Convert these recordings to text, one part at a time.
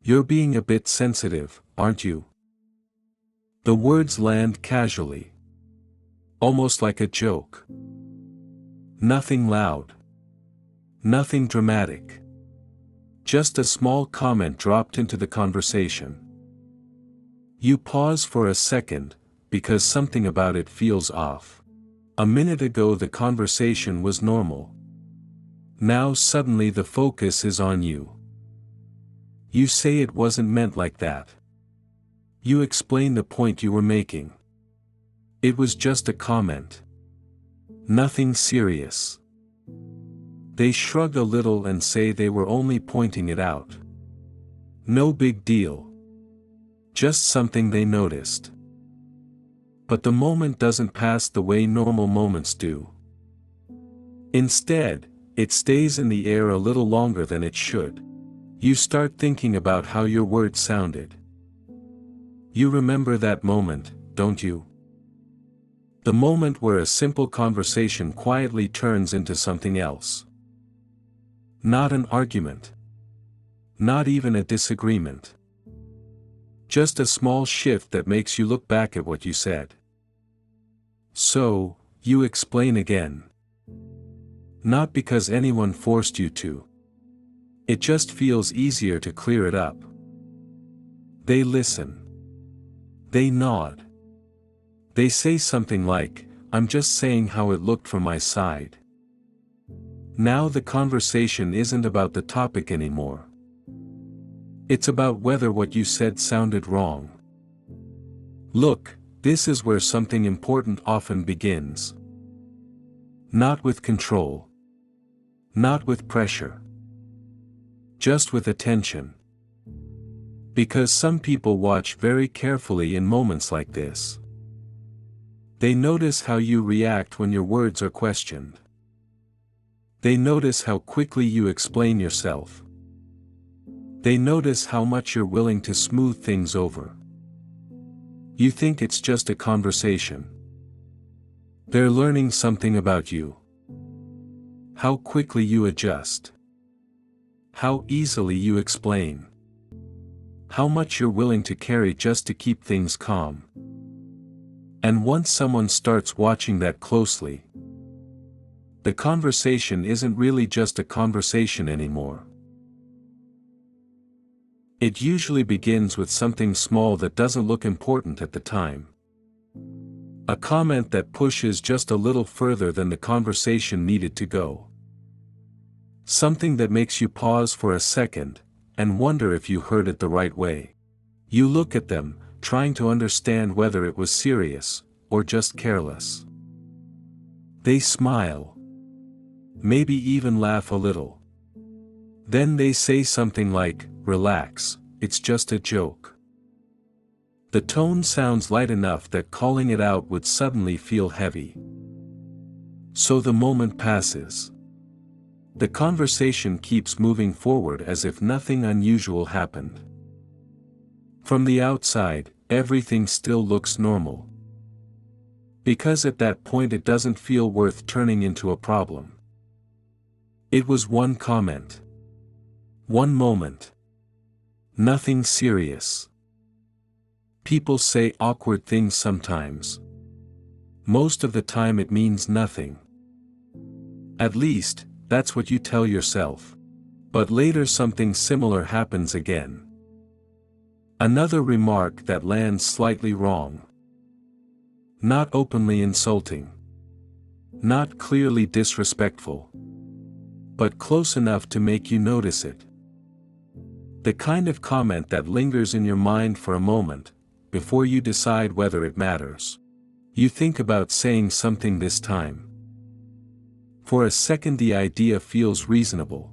You're being a bit sensitive, aren't you? The words land casually. Almost like a joke. Nothing loud. Nothing dramatic. Just a small comment dropped into the conversation. You pause for a second, because something about it feels off. A minute ago the conversation was normal. Now suddenly the focus is on you. You say it wasn't meant like that. You explain the point you were making. It was just a comment. Nothing serious. They shrug a little and say they were only pointing it out. No big deal. Just something they noticed. But the moment doesn't pass the way normal moments do. Instead, it stays in the air a little longer than it should. You start thinking about how your words sounded. You remember that moment, don't you? The moment where a simple conversation quietly turns into something else. Not an argument. Not even a disagreement. Just a small shift that makes you look back at what you said. So, you explain again. Not because anyone forced you to. It just feels easier to clear it up. They listen. They nod. They say something like, "I'm just saying how it looked from my side." Now the conversation isn't about the topic anymore. It's about whether what you said sounded wrong. Look, this is where something important often begins. Not with control. Not with pressure. Just with attention. Because some people watch very carefully in moments like this. They notice how you react when your words are questioned. They notice how quickly you explain yourself. They notice how much you're willing to smooth things over. You think it's just a conversation. They're learning something about you. How quickly you adjust. How easily you explain. How much you're willing to carry just to keep things calm. And once someone starts watching that closely, the conversation isn't really just a conversation anymore. It usually begins with something small that doesn't look important at the time. A comment that pushes just a little further than the conversation needed to go. Something that makes you pause for a second, and wonder if you heard it the right way. You look at them, trying to understand whether it was serious, or just careless. They smile. Maybe even laugh a little. Then they say something like, "Relax, it's just a joke." The tone sounds light enough that calling it out would suddenly feel heavy. So the moment passes. The conversation keeps moving forward as if nothing unusual happened. From the outside, everything still looks normal. Because at that point it doesn't feel worth turning into a problem. It was one comment. One moment. Nothing serious. People say awkward things sometimes. Most of the time it means nothing. At least, that's what you tell yourself. But later something similar happens again. Another remark that lands slightly wrong. Not openly insulting. Not clearly disrespectful. But close enough to make you notice it. The kind of comment that lingers in your mind for a moment, before you decide whether it matters. You think about saying something this time. For a second the idea feels reasonable.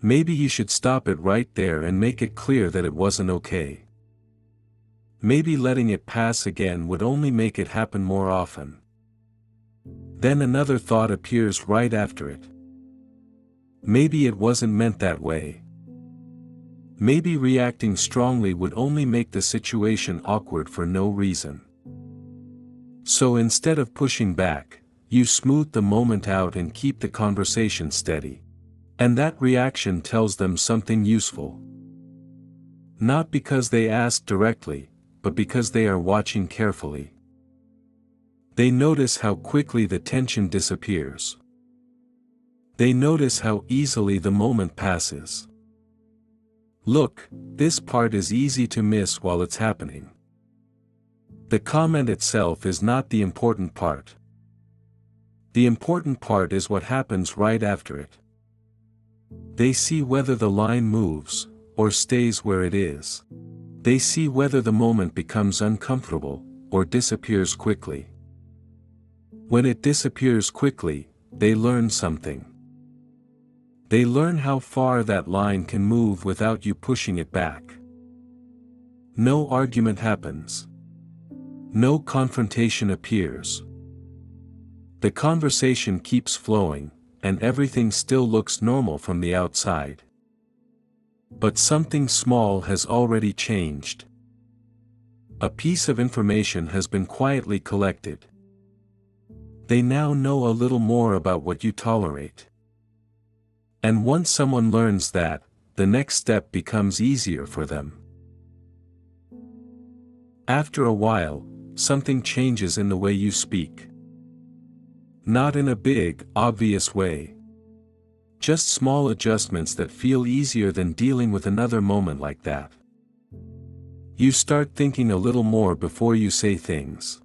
Maybe you should stop it right there and make it clear that it wasn't okay. Maybe letting it pass again would only make it happen more often. Then another thought appears right after it. Maybe it wasn't meant that way. Maybe reacting strongly would only make the situation awkward for no reason. So instead of pushing back, you smooth the moment out and keep the conversation steady. And that reaction tells them something useful. Not because they ask directly, but because they are watching carefully. They notice how quickly the tension disappears. They notice how easily the moment passes. Look, this part is easy to miss while it's happening. The comment itself is not the important part. The important part is what happens right after it. They see whether the line moves, or stays where it is. They see whether the moment becomes uncomfortable, or disappears quickly. When it disappears quickly, they learn something. They learn how far that line can move without you pushing it back. No argument happens. No confrontation appears. The conversation keeps flowing, and everything still looks normal from the outside. But something small has already changed. A piece of information has been quietly collected. They now know a little more about what you tolerate. And once someone learns that, the next step becomes easier for them. After a while, something changes in the way you speak. Not in a big, obvious way. Just small adjustments that feel easier than dealing with another moment like that. You start thinking a little more before you say things.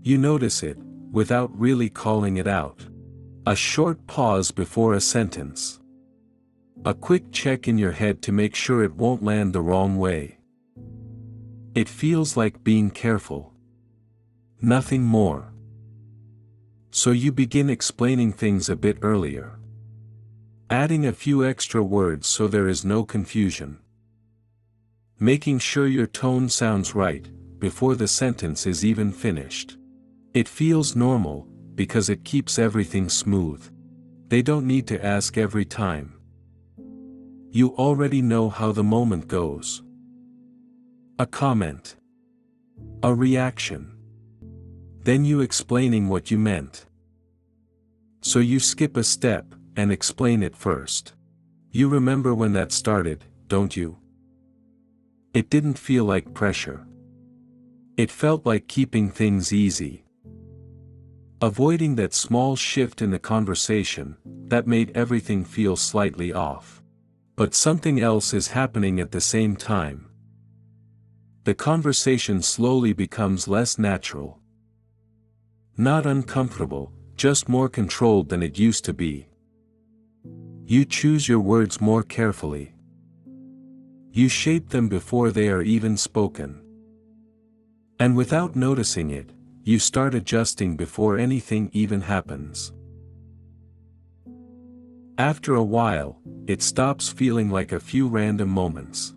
You notice it, without really calling it out. A short pause before a sentence. A quick check in your head to make sure it won't land the wrong way. It feels like being careful. Nothing more. So you begin explaining things a bit earlier. Adding a few extra words so there is no confusion. Making sure your tone sounds right, before the sentence is even finished. It feels normal, because it keeps everything smooth. They don't need to ask every time. You already know how the moment goes. A comment. A reaction. Then you explaining what you meant. So you skip a step, and explain it first. You remember when that started, don't you? It didn't feel like pressure. It felt like keeping things easy. Avoiding that small shift in the conversation, that made everything feel slightly off. But something else is happening at the same time. The conversation slowly becomes less natural. Not uncomfortable, just more controlled than it used to be. You choose your words more carefully. You shape them before they are even spoken. And without noticing it, you start adjusting before anything even happens. After a while, it stops feeling like a few random moments.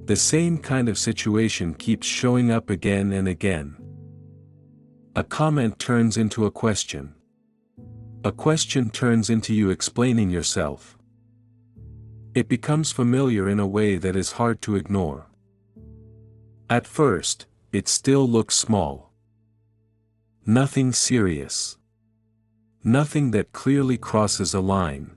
The same kind of situation keeps showing up again and again. A comment turns into a question. A question turns into you explaining yourself. It becomes familiar in a way that is hard to ignore. At first, it still looks small. Nothing serious. Nothing that clearly crosses a line.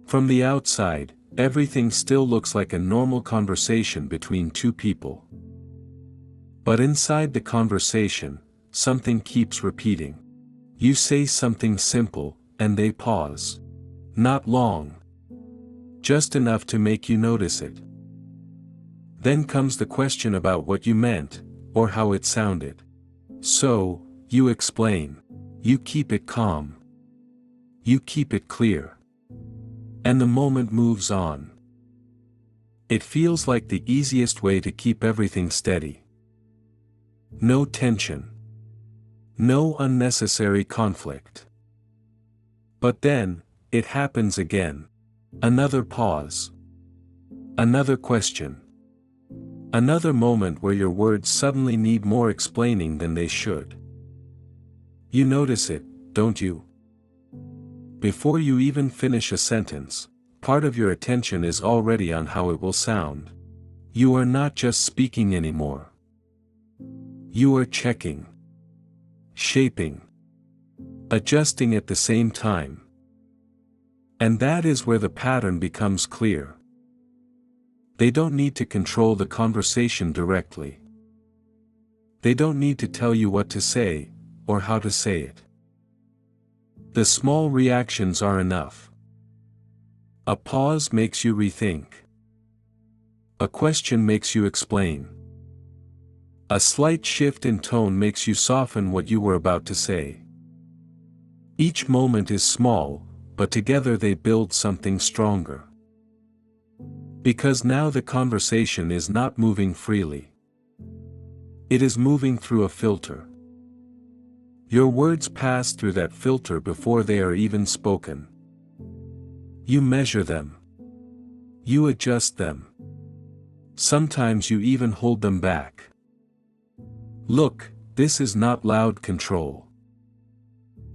From the outside, everything still looks like a normal conversation between two people. But inside the conversation, something keeps repeating. You say something simple, and they pause. Not long. Just enough to make you notice it. Then comes the question about what you meant, or how it sounded. So, you explain. You keep it calm. You keep it clear. And the moment moves on. It feels like the easiest way to keep everything steady. No tension. No unnecessary conflict. But then, it happens again. Another pause. Another question. Another moment where your words suddenly need more explaining than they should. You notice it, don't you? Before you even finish a sentence, part of your attention is already on how it will sound. You are not just speaking anymore. You are checking. Shaping. Adjusting at the same time. And that is where the pattern becomes clear. They don't need to control the conversation directly. They don't need to tell you what to say, or how to say it. The small reactions are enough. A pause makes you rethink. A question makes you explain. A slight shift in tone makes you soften what you were about to say. Each moment is small, but together they build something stronger. Because now the conversation is not moving freely. It is moving through a filter. Your words pass through that filter before they are even spoken. You measure them. You adjust them. Sometimes you even hold them back. Look, this is not loud control.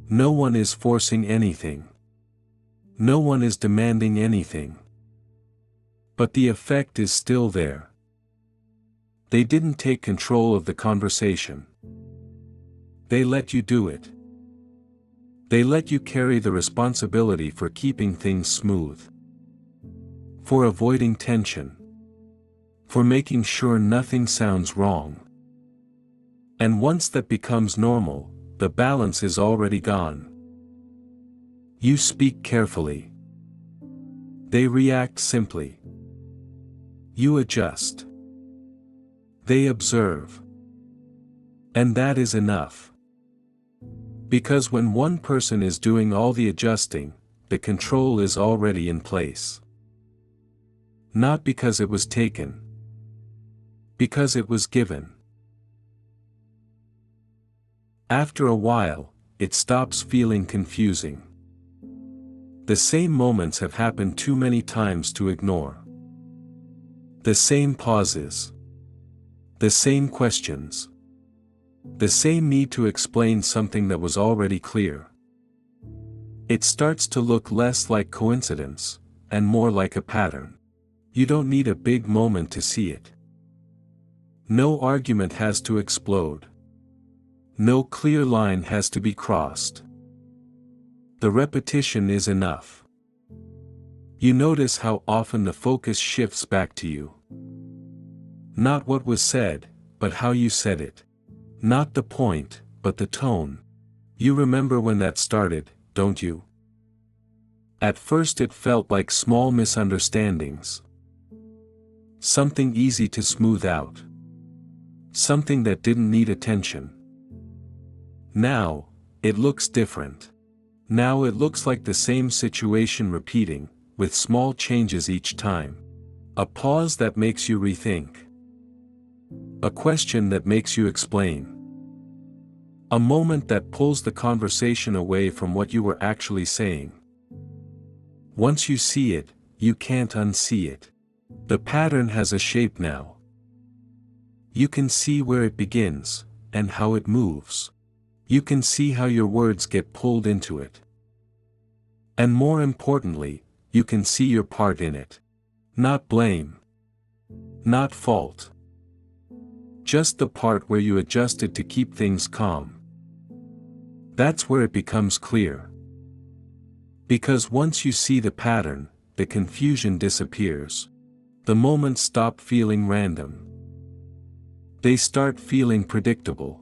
No one is forcing anything. No one is demanding anything. But the effect is still there. They didn't take control of the conversation. They let you do it. They let you carry the responsibility for keeping things smooth. For avoiding tension. For making sure nothing sounds wrong. And once that becomes normal, the balance is already gone. You speak carefully. They react simply. You adjust. They observe. And that is enough. Because when one person is doing all the adjusting, the control is already in place. Not because it was taken. Because it was given. After a while, it stops feeling confusing. The same moments have happened too many times to ignore. The same pauses. The same questions. The same need to explain something that was already clear. It starts to look less like coincidence, and more like a pattern. You don't need a big moment to see it. No argument has to explode. No clear line has to be crossed. The repetition is enough. You notice how often the focus shifts back to you. Not what was said, but how you said it. Not the point, but the tone. You remember when that started, don't you? At first it felt like small misunderstandings. Something easy to smooth out. Something that didn't need attention. Now, it looks different. Now it looks like the same situation repeating, with small changes each time. A pause that makes you rethink. A question that makes you explain. A moment that pulls the conversation away from what you were actually saying. Once you see it, you can't unsee it. The pattern has a shape now. You can see where it begins, and how it moves. You can see how your words get pulled into it. And more importantly, you can see your part in it. Not blame. Not fault. Just the part where you adjusted to keep things calm. That's where it becomes clear. Because once you see the pattern, the confusion disappears. The moments stop feeling random. They start feeling predictable.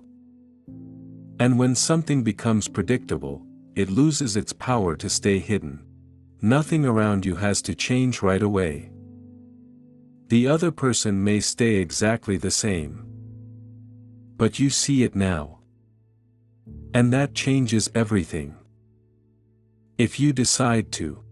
And when something becomes predictable, it loses its power to stay hidden. Nothing around you has to change right away. The other person may stay exactly the same. But you see it now. And that changes everything. If you decide to.